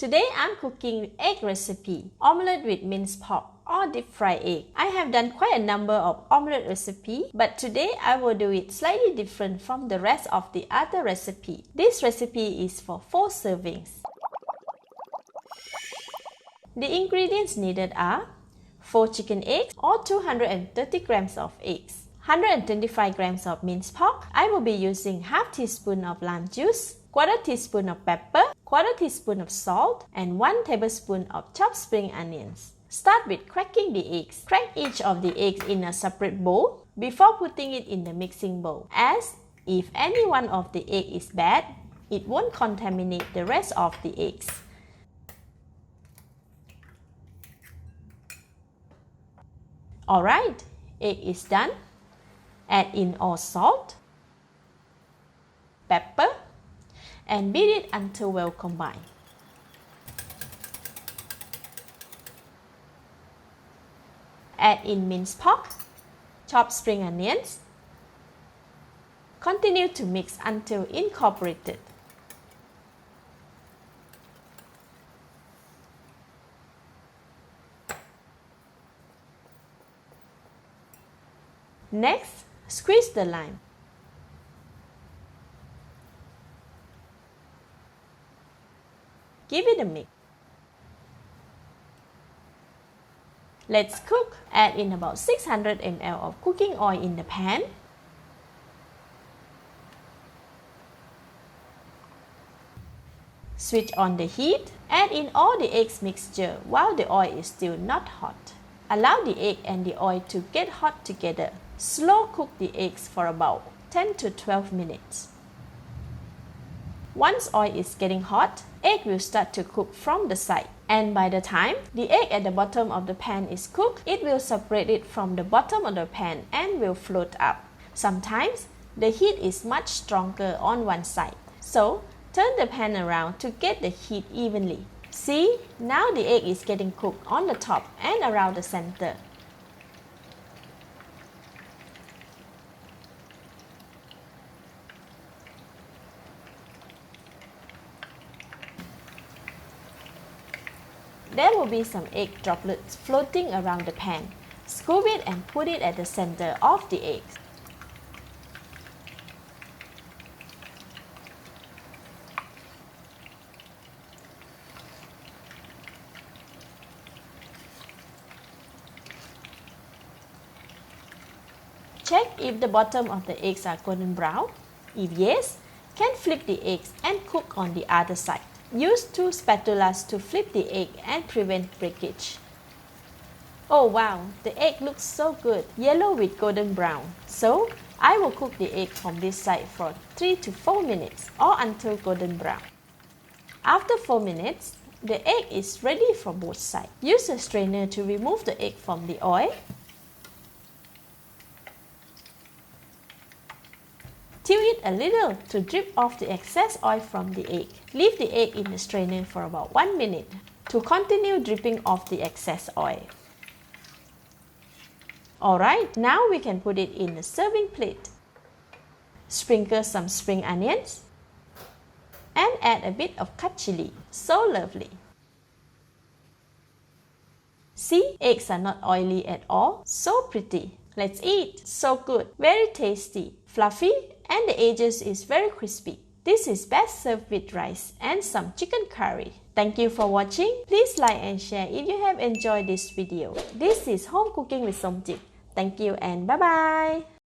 Today I'm cooking egg recipe, omelette with minced pork or deep fried egg. I have done quite a number of omelette recipe, but today I will do it slightly different from the rest of the other recipe. This recipe is for 4 servings. The ingredients needed are 4 chicken eggs or 230 grams of eggs, 125 grams of minced pork. I will be using half teaspoon of lime juice, quarter teaspoon of pepper, quarter teaspoon of salt, and 1 tablespoon of chopped spring onions. Start with cracking the eggs. Crack each of the eggs in a separate bowl before putting it in the mixing bowl, as if any one of the egg is bad, it won't contaminate the rest of the eggs. Alright, egg is done. Add in all salt, pepper, and beat it until well combined. Add in minced pork, chopped spring onions. Continue to mix until incorporated. Next, squeeze the lime. Give it a mix. Let's cook. Add in about 600 ml of cooking oil in the pan. Switch on the heat. Add in all the eggs mixture while the oil is still not hot. Allow the egg and the oil to get hot together. Slow cook the eggs for about 10 to 12 minutes. Once oil is getting hot, egg will start to cook from the side. And by the time the egg at the bottom of the pan is cooked, it will separate it from the bottom of the pan and will float up. Sometimes the heat is much stronger on one side. So turn the pan around to get the heat evenly. See, now the egg is getting cooked on the top and around the center. There will be some egg droplets floating around the pan. Scoop it and put it at the center of the eggs. Check if the bottom of the eggs are golden brown. If yes, can flip the eggs and cook on the other side. Use 2 spatulas to flip the egg and prevent breakage. Oh wow, the egg looks so good, yellow with golden brown. So, I will cook the egg from this side for 3 to 4 minutes or until golden brown. After 4 minutes, the egg is ready for both sides. Use a strainer to remove the egg from the oil. Tilt it a little to drip off the excess oil from the egg. Leave the egg in the strainer for about 1 minute to continue dripping off the excess oil. Alright, now we can put it in the serving plate. Sprinkle some spring onions and add a bit of cut chili. So lovely. See, eggs are not oily at all. So pretty. Let's eat. So good. Very tasty. Fluffy, and the edges is very crispy. This is best served with rice and some chicken curry. Thank you for watching. Please like and share if you have enjoyed this video. This is Home Cooking with Somjik. Thank you and bye bye.